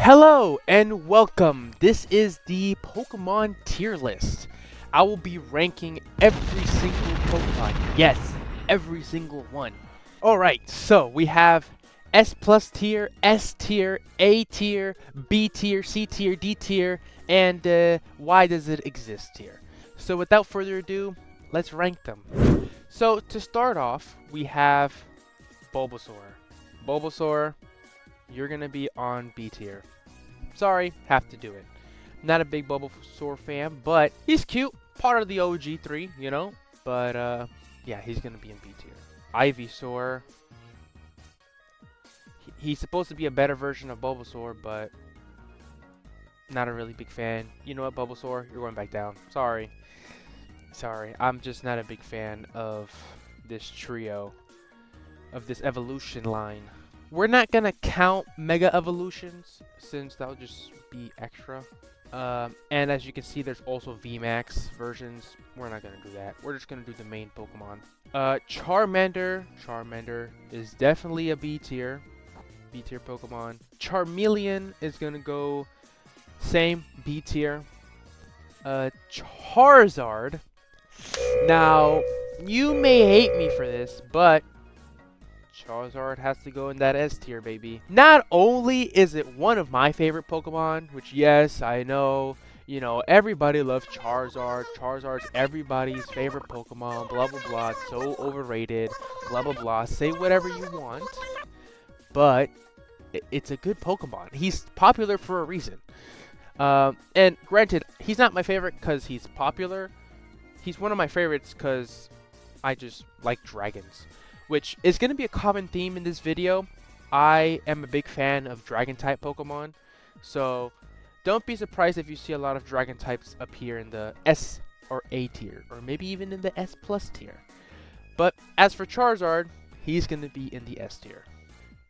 Hello and welcome. This is the Pokemon tier list. I will be ranking every single Pokemon. Yes, every single one. Alright, so we have S plus tier, S tier, A tier, B tier, C tier, D tier, and why does it exist tier. So without further ado, let's rank them. So to start off, we have Bulbasaur. Bulbasaur, you're gonna be on B tier. Sorry, have to do it. Not a big Bulbasaur fan, but he's cute. Part of the OG3, you know? But, yeah, he's gonna be in B tier. Ivysaur. He's supposed to be a better version of Bulbasaur, but not a really big fan. You know what, Bulbasaur? You're going back down. Sorry. Sorry, I'm just not a big fan of this trio, of this evolution line. We're not gonna count Mega Evolutions, since that'll just be extra. And as you can see, there's also VMAX versions. We're not gonna do that. We're just gonna do the main Pokemon. Charmander. Charmander is definitely a B tier. B tier Pokemon. Charmeleon is gonna go same B tier. Charizard. Now, you may hate me for this, but Charizard has to go in that S tier, baby. Not only is it one of my favorite Pokemon, which yes, I know, you know, everybody loves Charizard. Charizard's everybody's favorite Pokemon, blah blah blah, it's so overrated, blah blah blah. Say whatever you want, but it's a good Pokemon. He's popular for a reason. And granted, he's not my favorite because he's popular. He's one of my favorites because I just like dragons, which is going to be a common theme in this video. I am a big fan of dragon-type Pokemon, so don't be surprised if you see a lot of dragon types appear in the S or A tier, or maybe even in the S plus tier. But as for Charizard, he's going to be in the S tier.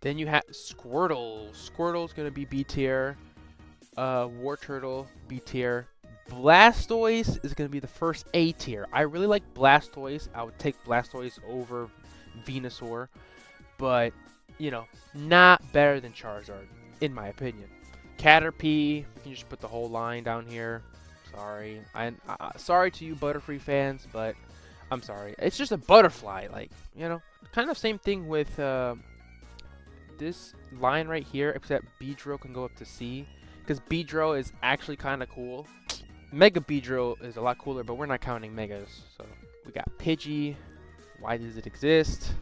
Then you have Squirtle. Squirtle's going to be B tier. Wartortle, B tier. Blastoise is going to be the first A tier. I really like Blastoise. I would take Blastoise over Venusaur, but you know, not better than Charizard in my opinion. Caterpie, you can just put the whole line down here. Sorry, sorry to you Butterfree fans, but I'm sorry. It's just a butterfly, like, you know. Kind of same thing with this line right here, except Beedrill can go up to C, because Beedrill is actually kind of cool. Mega Beedrill is a lot cooler, but we're not counting Megas. So we got Pidgey. Why does it exist?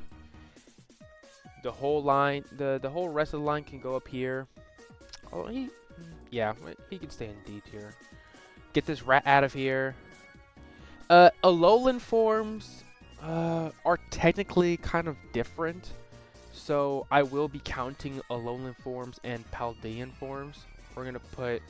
The whole line, the whole rest of the line can go up here. Oh, he can stay in D tier. Get this rat out of here. Alolan forms are technically kind of different, so I will be counting Alolan forms and Paldean forms. We're gonna put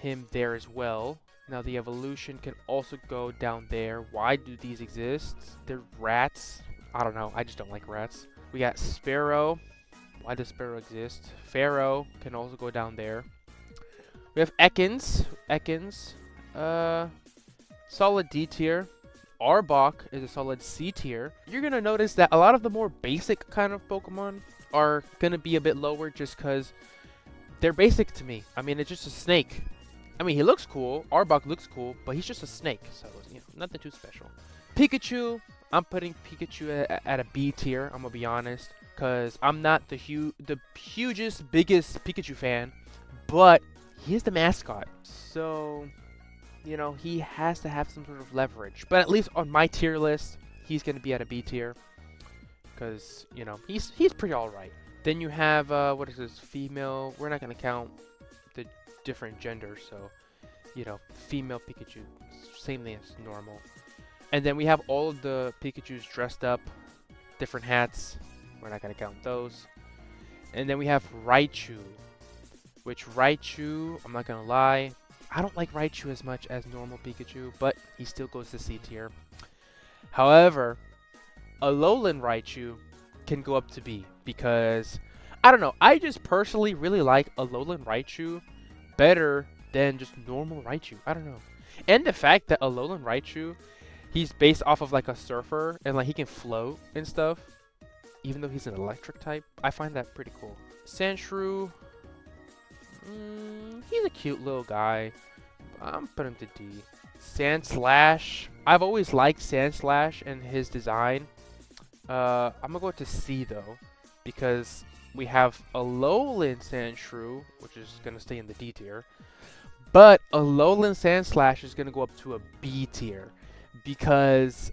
him there as well. Now the evolution can also go down there. Why do these exist? They're rats. I don't know. I just don't like rats. We got Sparrow. Why does Sparrow exist? Pharaoh can also go down there. We have Ekans. Ekans. Solid D tier. Arbok is a solid C tier. You're going to notice that a lot of the more basic kind of Pokemon are going to be a bit lower just because they're basic to me. I mean, it's just a snake. I mean, he looks cool. Arbok looks cool, but he's just a snake, so you know, nothing too special. Pikachu, I'm putting Pikachu at a B tier. I'm gonna be honest, cause I'm not the hugest, biggest Pikachu fan, but he is the mascot, so you know he has to have some sort of leverage. But at least on my tier list, he's gonna be at a B tier, cause you know he's pretty alright. Then you have what is this? Female. We're not gonna count the different genders, so you know, female Pikachu, same thing as normal. And then we have all of the Pikachus dressed up, different hats. We're not gonna count those. And then we have Raichu, which Raichu, I'm not gonna lie, I don't like Raichu as much as normal Pikachu, but he still goes to C tier. However, Alolan Raichu can go up to B because I don't know, I just personally really like Alolan Raichu better than just normal Raichu. I don't know. And the fact that Alolan Raichu, he's based off of like a surfer and like he can float and stuff, even though he's an electric type. I find that pretty cool. Sandshrew, He's a cute little guy. I'm putting him to D. Sandslash. I've always liked Sandslash and his design. I'm gonna go to C though, because we have a Alolan Sandshrew, which is gonna stay in the D tier. But Alolan Sandslash is gonna go up to a B tier, because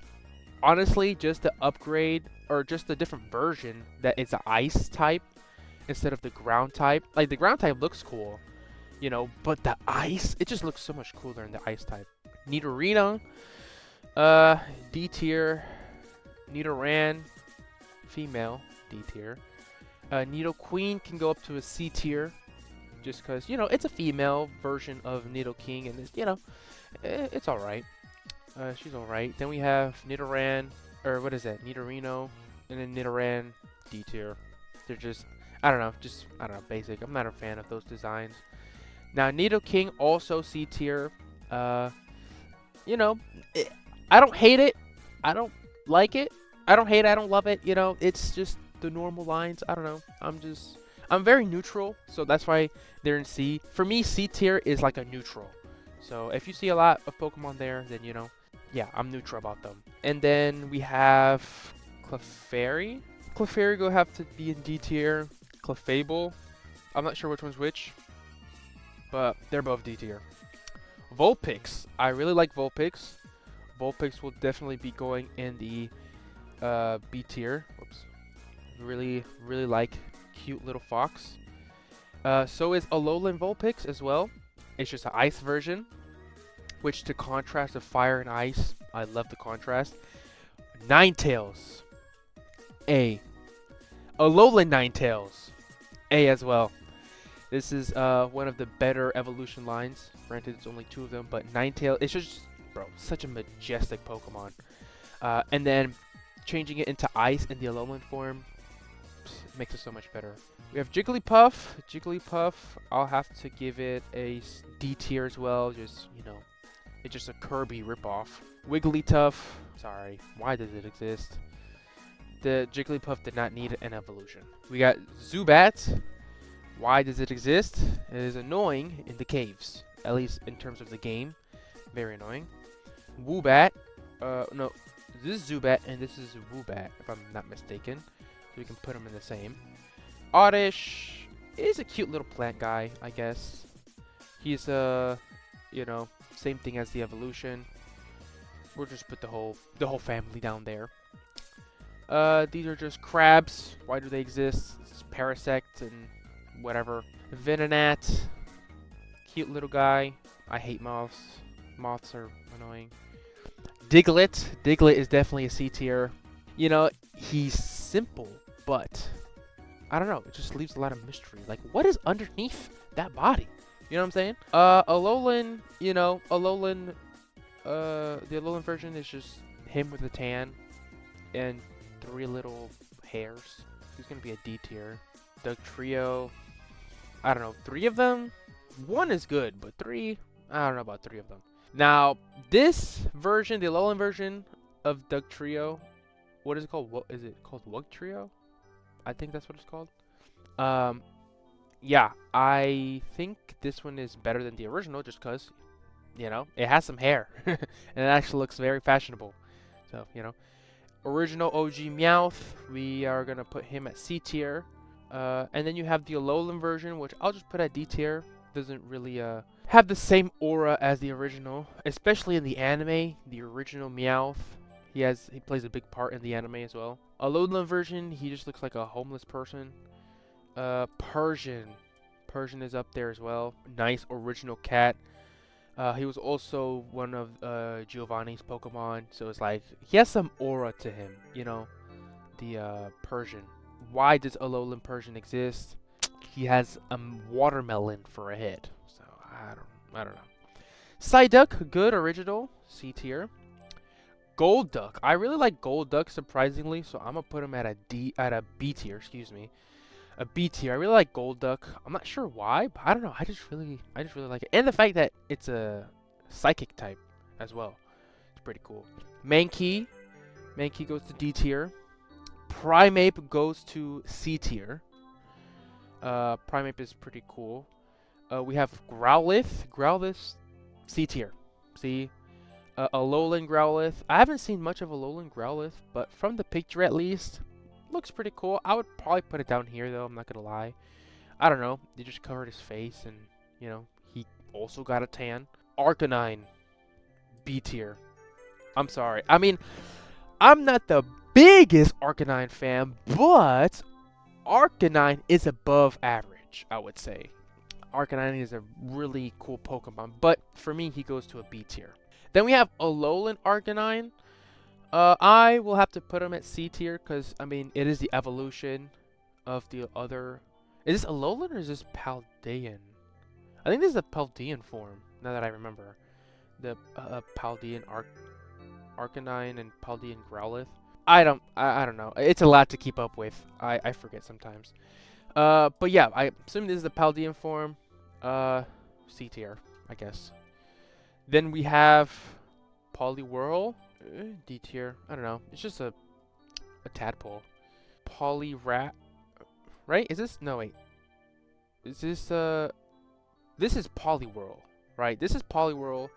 honestly, just the upgrade or just the different version that it's an ice type instead of the ground type. Like the ground type looks cool, you know, but the ice, it just looks so much cooler in the ice type. Nidorino, D tier. Nidoran, female, D tier. Nidoqueen can go up to a C tier, just because, you know, it's a female version of Nidoking, and it's, you know, it's alright. She's alright. Then we have Nidoran, or what is that? Nidorino, and then Nidoran, D tier. They're just, I don't know, basic. I'm not a fan of those designs. Now, Nidoking, also C tier. You know, I don't hate it. I don't like it. I don't hate it. I don't love it. You know, it's just the normal lines. I don't know. I'm very neutral, so that's why they're in C. For me, C tier is like a neutral. So if you see a lot of Pokemon there, then, you know, yeah, I'm neutral about them. And then we have Clefairy. Clefairy will have to be in D tier. Clefable, I'm not sure which one's which, but they're both D tier. Vulpix, I really like Vulpix. Vulpix will definitely be going in the B tier. Whoops. Really like cute little fox. So is Alolan Vulpix as well. It's just an ice version, which to contrast the fire and ice, I love the contrast. Ninetales, A. Alolan Ninetales, A as well. This is one of the better evolution lines. Granted, it's only 2 of them, but Ninetales, it's just, bro, such a majestic Pokemon. And then changing it into ice in the Alolan form makes it so much better. We have Jigglypuff. Jigglypuff, I'll have to give it a D tier as well. Just, you know, it's just a Kirby ripoff. Wigglytuff, sorry, why does it exist? The Jigglypuff did not need an evolution. We got Zubat. Why does it exist? It is annoying in the caves, at least in terms of the game. Very annoying. Woobat. No, this is Zubat and this is Woobat, if I'm not mistaken. So we can put them in the same. Oddish is a cute little plant guy, I guess. He's you know, same thing as the evolution. We'll just put the whole family down there. These are just crabs. Why do they exist? It's Parasect and whatever. Venonat, cute little guy. I hate moths. Moths are annoying. Diglett. Diglett is definitely a C tier. You know, he's simple, but I don't know. It just leaves a lot of mystery. Like, what is underneath that body? You know what I'm saying? Alolan, you know, Alolan, the Alolan version is just him with a tan and 3 little hairs. He's gonna be a D tier. Dugtrio, I don't know, 3 of them? 1 is good, but 3, I don't know about 3 of them. Now, this version, the Alolan version of Dugtrio, what is it called? What is it called? Wugtrio? I think that's what it's called. Yeah, I think this one is better than the original just because, you know, it has some hair. And it actually looks very fashionable. So, you know. Original OG Meowth, we are going to put him at C tier. And then you have the Alolan version, which I'll just put at D tier. Doesn't really have the same aura as the original, especially in the anime. The original Meowth, he plays a big part in the anime as well. Alolan version, he just looks like a homeless person. Persian is up there as well. Nice original cat. He was also one of Giovanni's Pokemon, so it's like he has some aura to him, you know. The Persian. Why does Alolan Persian exist? He has a watermelon for a head, so I don't know. Psyduck, good original, C tier. Golduck, I really like Golduck surprisingly, so I'm gonna put him at a B tier, excuse me. A B tier. I really like Golduck. I'm not sure why, but I don't know. I just really like it, and the fact that it's a psychic type as well. It's pretty cool. Mankey goes to D tier. Primeape goes to C tier. Primeape is pretty cool. We have Growlithe. Growlithe, C tier. See, Alolan Growlithe. I haven't seen much of Alolan Growlithe, but from the picture at least, looks pretty cool. I would probably put it down here though. I'm not gonna lie. I don't know. They just covered his face, and you know he also got a tan. Arcanine, B tier. I'm sorry. I mean, I'm not the biggest Arcanine fan, but Arcanine is above average, I would say. Arcanine is a really cool Pokemon, but for me, he goes to a B tier. Then we have Alolan Arcanine. I will have to put him at C tier because, I mean, it is the evolution of the other. Is this Alolan or is this Paldean? I think this is a Paldean form, now that I remember. The Paldean Arcanine and Paldean Growlithe. I don't know. It's a lot to keep up with. I forget sometimes. But yeah, I assume this is the Paldean form. C tier, I guess. Then we have Poliwhirl. D tier. I don't know. It's just a tadpole. Poliwrath. Right? Is this? No, wait. Is this, this is Poliwhirl, right? This is Poliwhirl.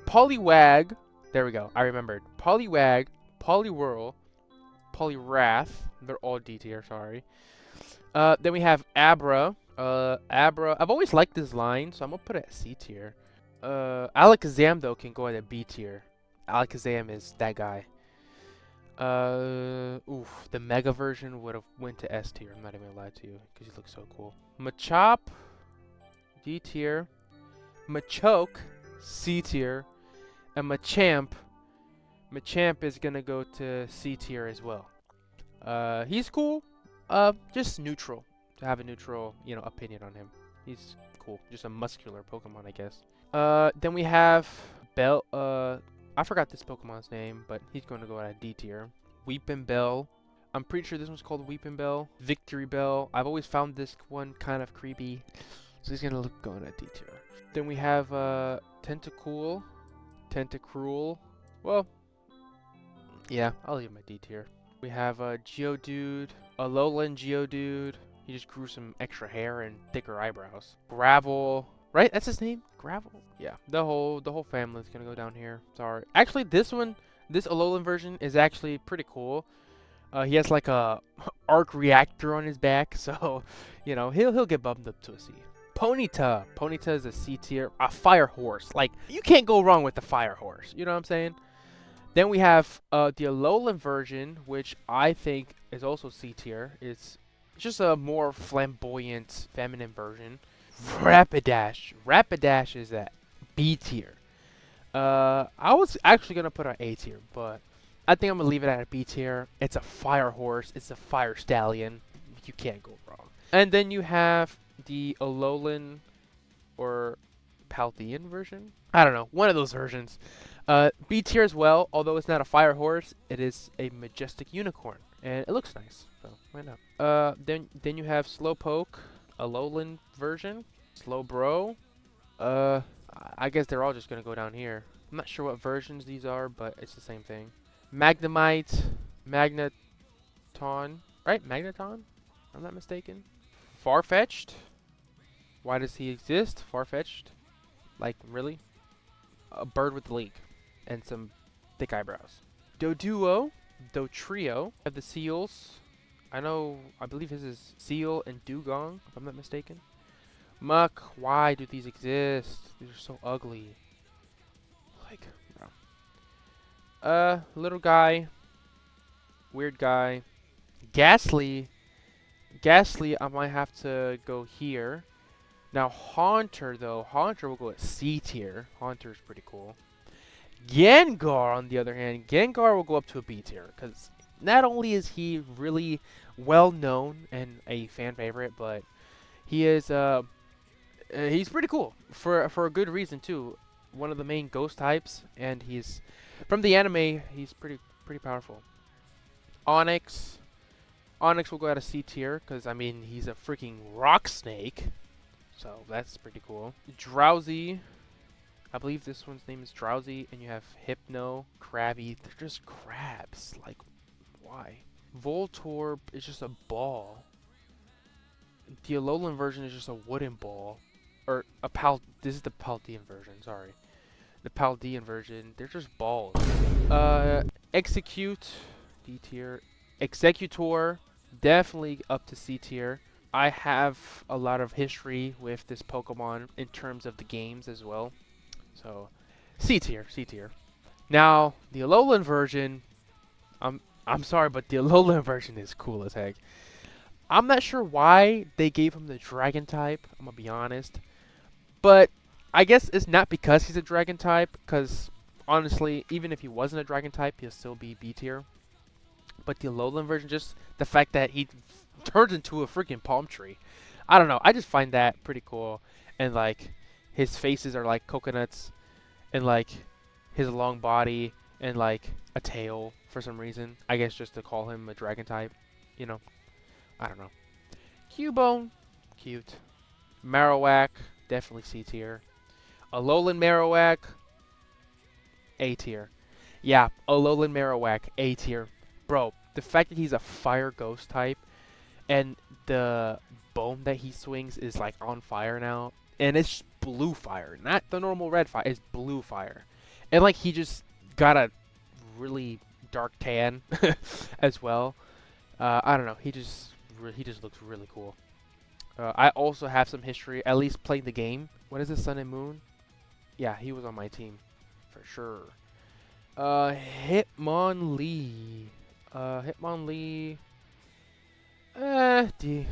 Poliwag. There we go. I remembered. Poliwag, Poliwhirl, Poliwrath. They're all D tier, sorry. Then we have Abra. Abra. I've always liked this line, so I'm gonna put it at C tier. Alakazam, though, can go at a B tier. Alakazam is that guy. The Mega version would have went to S tier. I'm not even gonna lie to you, because he looks so cool. Machop, D tier. Machoke, C tier. And Machamp is gonna go to C tier as well. He's cool. Just neutral. To have a neutral, opinion on him. He's cool. Just a muscular Pokemon, I guess. Then we have Bell. I forgot this Pokemon's name, but he's going to go at a D tier. Weepin' Bell. I'm pretty sure this one's called Weepin' Bell. Victory Bell. I've always found this one kind of creepy, so he's gonna go in a D tier. Then we have Tentacool. Tentacruel. Well, yeah, I'll leave him at D tier. We have Geodude. Alolan Geodude. He just grew some extra hair and thicker eyebrows. Gravel. Right? That's his name? Gravel? Yeah. The whole family is gonna go down here. Sorry. Actually, this Alolan version is actually pretty cool. He has like a arc reactor on his back, so he'll get bumped up to a C. Ponyta. Ponyta is a C tier. A fire horse. Like, you can't go wrong with the fire horse. You know what I'm saying? Then we have the Alolan version, which I think is also C tier. It's just a more flamboyant, feminine version. Rapidash. Rapidash is at B tier. I was actually gonna put on A tier, but I think I'm gonna leave it at a B tier. It's a fire horse. It's a fire stallion. You can't go wrong. And then you have the Alolan or Paldean version. I don't know. One of those versions. B tier as well. Although it's not a fire horse, it is a majestic unicorn, and it looks nice. So why not? Then you have Slowpoke. Alolan version. Slowbro. I guess they're all just gonna go down here. I'm not sure what versions these are, but it's the same thing. Magnemite. Magneton. Right? Magneton? I'm not mistaken. Farfetch'd. Why does he exist? Farfetch'd. Like, really? A bird with a leak. And some thick eyebrows. Doduo. Dotrio. Have the seals. I believe his is Seal and Dugong, if I'm not mistaken. Muck, why do these exist? These are so ugly. Like, bro. Little guy. Weird guy. Ghastly. Ghastly, I might have to go here. Now, Haunter, though. Haunter will go at C tier. Haunter's pretty cool. Gengar, on the other hand. Gengar will go up to a B tier, because not only is he really well known and a fan favorite, but he is he's pretty cool for a good reason too. One of the main ghost types, and he's from the anime. He's pretty powerful. Onyx will go out of C tier because I mean he's a freaking rock snake, so that's pretty cool. Drowsy. I believe this one's name is Drowsy, and you have Hypno, Krabby. They're just crabs. Like, why? Voltorb is just a ball. The Alolan version is just a wooden ball. or a Pal. This is the Paldean version. Sorry, the Paldean version. They're just balls. Execute, D tier. Executor, definitely up to C tier. I have a lot of history with this Pokemon in terms of the games as well. So, C tier, C tier. Now, the Alolan version, I'm sorry, but the Alolan version is cool as heck. I'm not sure why they gave him the Dragon type, I'm gonna be honest. But I guess it's not because he's a Dragon type, because honestly, even if he wasn't a Dragon type, he'll still be B tier. But the Alolan version, just the fact that he turns into a freaking palm tree. I don't know. I just find that pretty cool. And like his faces are like coconuts, and like his long body and like a tail for some reason. I guess just to call him a dragon type. You know. I don't know. Cubone, cute. Marowak, definitely C tier. Alolan Marowak, A tier. Yeah, Alolan Marowak, A tier. Bro, the fact that he's a fire ghost type and the bone that he swings is like on fire now, and it's blue fire, not the normal red fire. It's blue fire, and like he just got a really dark tan as well. I don't know. He just looks really cool. I also have some history, at least playing the game. What is it, Sun and Moon? Yeah, he was on my team for sure. Hitmonlee. Hitmonlee. D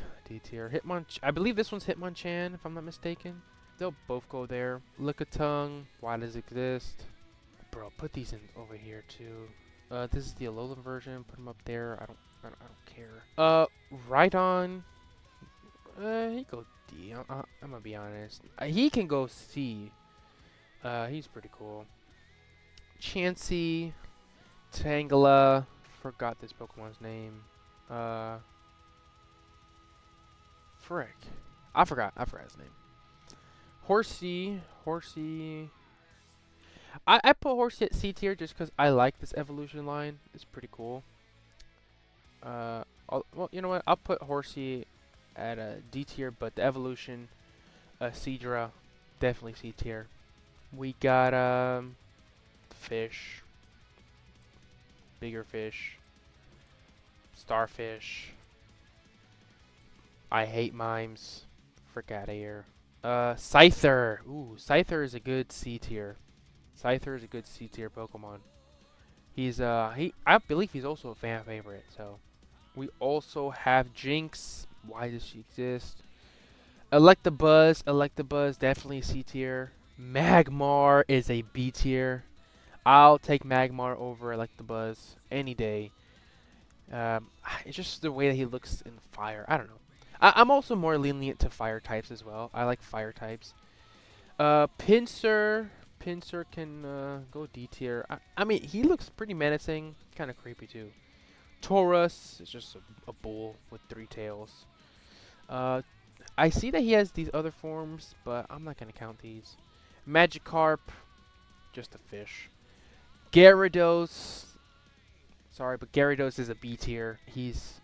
tier. I believe this one's Hitmonchan, if I'm not mistaken. They'll both go there. Lickitung. Why does it exist? Bro, put these in over here too. This is the Alolan version. Put them up there. I don't care. Rhydon. He go D. I'm gonna be honest. He can go C. He's pretty cool. Chansey. Tangela. Forgot this Pokemon's name. Frick. I forgot his name. Horsey. I put Horsey at C tier just because I like this evolution line. It's pretty cool. Well, you know what? I'll put Horsey at a D tier, but the evolution, Seadra, definitely C tier. We got fish, bigger fish, starfish. I hate mimes. Frick out of here. Scyther. Ooh, Scyther is a good C tier. Scyther is a good C tier Pokemon. He's I believe he's also a fan favorite. So we also have Jinx. Why does she exist? Electabuzz definitely C tier. Magmar is a B tier. I'll take Magmar over Electabuzz any day. It's just the way that he looks in fire. I don't know. I'm also more lenient to fire types as well. I like fire types. Pinsir can go D tier. I mean, he looks pretty menacing. Kind of creepy too. Taurus is just a bull with 3 tails. I see that he has these other forms, but I'm not going to count these. Magikarp, just a fish. Gyarados. Sorry, but Gyarados is a B tier. He's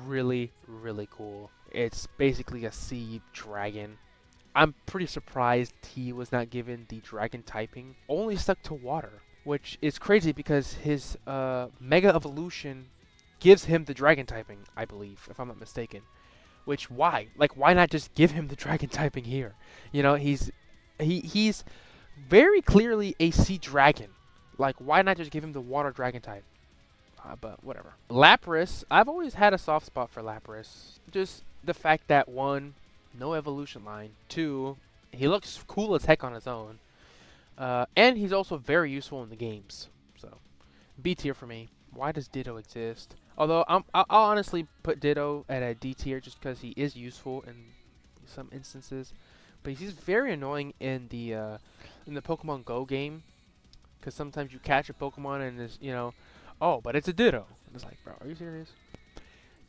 really, really cool. It's basically a sea dragon. I'm pretty surprised he was not given the dragon typing. Only stuck to water, which is crazy because his Mega Evolution gives him the dragon typing, I believe, if I'm not mistaken. Which, why? Like, why not just give him the dragon typing here? You know, he's very clearly a sea dragon. Like, why not just give him the water dragon type? But whatever. Lapras, I've always had a soft spot for Lapras. Just the fact that 1, no evolution line. 2, he looks cool as heck on his own. And he's also very useful in the games. So, B tier for me. Why does Ditto exist? Although I'll honestly put Ditto at a D tier just because he is useful in some instances. But he's very annoying in the Pokemon Go game. Because sometimes you catch a Pokemon and it's, you know, oh, but it's a Ditto. And it's like, bro, are you serious?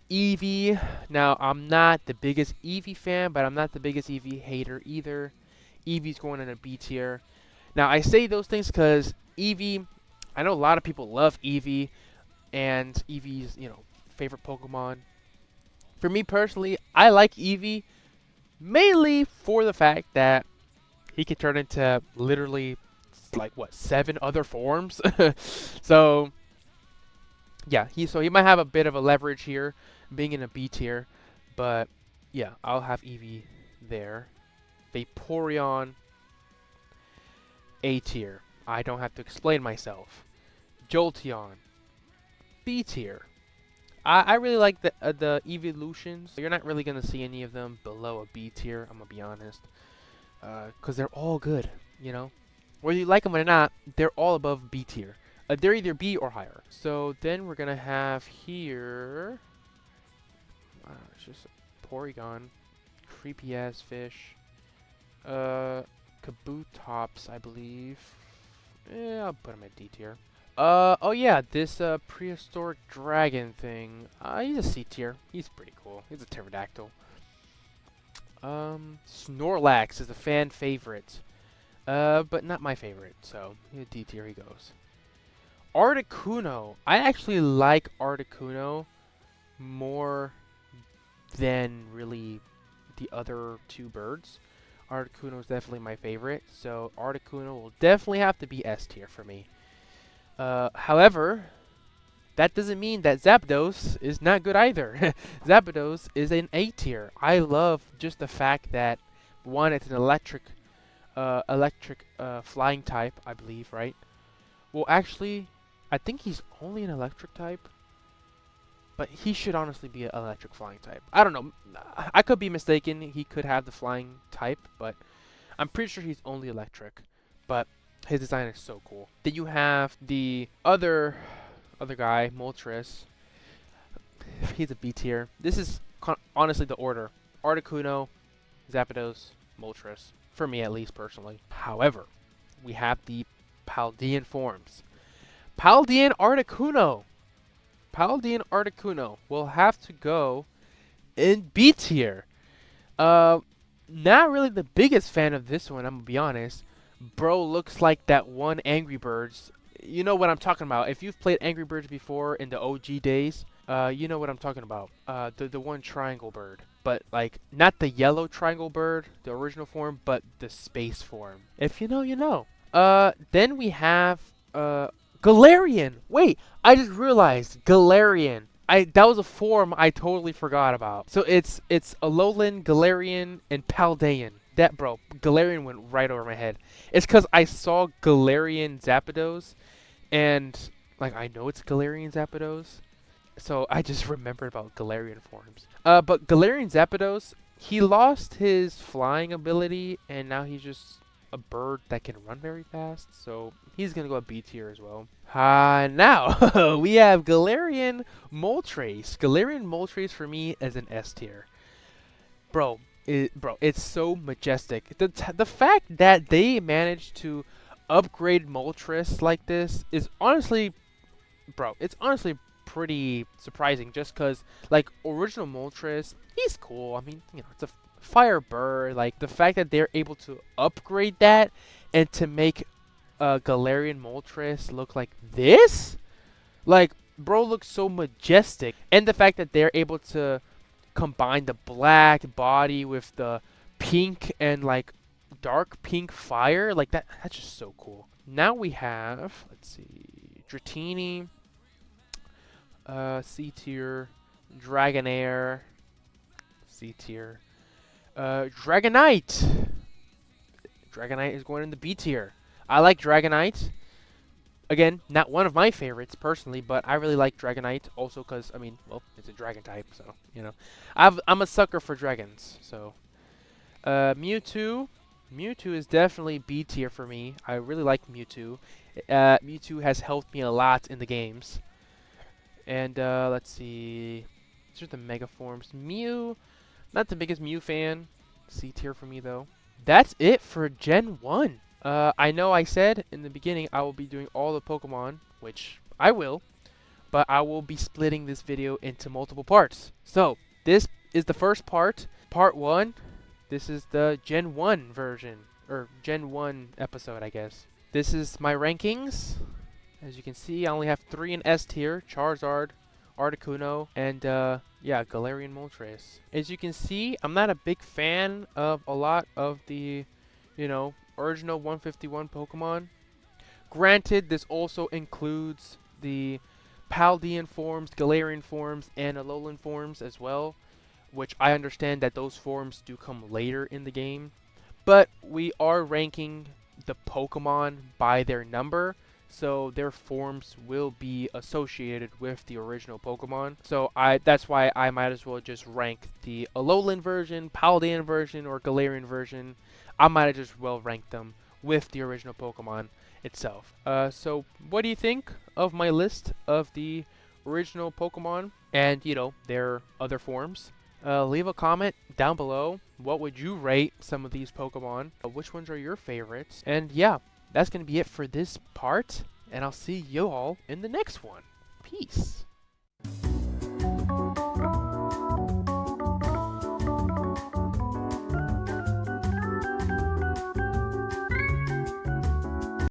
Eevee. Now, I'm not the biggest Eevee fan, but I'm not the biggest Eevee hater either. Eevee's going in a B tier. Now, I say those things because Eevee, I know a lot of people love Eevee, and Eevee's, you know, favorite Pokemon. For me personally, I like Eevee, mainly for the fact that he can turn into literally like what 7 other forms. So yeah, he might have a bit of a leverage here, being in a B tier, but yeah, I'll have Eevee there. Vaporeon A tier. I don't have to explain myself. Jolteon B tier. I really like the evolutions. You're not really gonna see any of them below a B tier. I'm gonna be honest, because they're all good. You know, whether you like them or not, they're all above B tier. They're either B or higher. So then we're gonna have here. It's just Porygon, creepy ass fish. Kabutops, I believe. Yeah, I'll put him at D tier. Oh yeah, this prehistoric dragon thing. He's a C tier. He's pretty cool. He's a pterodactyl. Snorlax is a fan favorite. But not my favorite, so D tier he goes. Articuno. I actually like Articuno more than really the other 2 birds. Articuno is definitely my favorite, so Articuno will definitely have to be S tier for me. However, that doesn't mean that Zapdos is not good either. Zapdos is an A tier. I love just the fact that, one, it's an electric flying type, I believe, right? Well, actually, I think he's only an electric type, but he should honestly be an electric flying type. I don't know. I could be mistaken. He could have the flying type, but I'm pretty sure he's only electric. But his design is so cool. Then you have the other guy, Moltres. He's a B tier. This is honestly the order: Articuno, Zapdos, Moltres. For me, at least personally. However, we have the Paldean forms. Paldean Articuno. Paldean Articuno will have to go in B tier. Not really the biggest fan of this one, I'm gonna be honest. Bro looks like that one Angry Birds. You know what I'm talking about. If you've played Angry Birds before in the OG days, you know what I'm talking about. The one triangle bird. But like not the yellow triangle bird, the original form, but the space form. If you know, you know. Then we have Galarian. Wait, I just realized Galarian. That was a form I totally forgot about. So it's Alolan, Galarian, and Paldean. That bro, Galarian went right over my head. It's because I saw Galarian Zapdos, and like I know it's Galarian Zapdos, so I just remembered about Galarian forms. But Galarian Zapdos, he lost his flying ability, and now he's just a bird that can run very fast. So he's gonna go a B tier as well. Now we have Galarian Moltres. Galarian Moltres for me is an S tier. Bro, it's so majestic. The fact that they managed to upgrade Moltres like this is honestly, bro, it's honestly pretty surprising. Just cause like original Moltres, he's cool. I mean, you know, it's a fire bird. Like the fact that they're able to upgrade that and to make Galarian Moltres look like this, like bro looks so majestic, and the fact that they're able to combine the black body with the pink and like dark pink fire, like that's just so cool. Now we have, let's see, Dratini, C tier, Dragonair, C tier, Dragonite. Dragonite is going in the B tier. I like Dragonite. Again, not one of my favorites personally, but I really like Dragonite also because, I mean, well, it's a dragon type, so, you know. I'm a sucker for dragons, so. Mewtwo. Mewtwo is definitely B tier for me. I really like Mewtwo. Mewtwo has helped me a lot in the games. And, let's see. These are the Mega Forms. Mew, not the biggest Mew fan. C tier for me, though. That's it for Gen 1. I know I said in the beginning I will be doing all the Pokemon, which I will, but I will be splitting this video into multiple parts. So, this is the first part, part 1. This is the Gen 1 version, or Gen 1 episode, I guess. This is my rankings. As you can see, I only have 3 in S tier, Charizard, Articuno, and Yeah, Galarian Moltres. As you can see, I'm not a big fan of a lot of the, original 151 Pokemon. Granted, this also includes the Paldean forms, Galarian forms, and Alolan forms as well, which I understand that those forms do come later in the game. But we are ranking the Pokemon by their number, so their forms will be associated with the original Pokemon. So that's why I might as well just rank the Alolan version, Paldean version, or Galarian version. I might as just well rank them with the original Pokemon itself. So what do you think of my list of the original Pokemon and their other forms? Leave a comment down below. What would you rate some of these Pokemon? Which ones are your favorites? And yeah, that's going to be it for this part. And I'll see you all in the next one. Peace.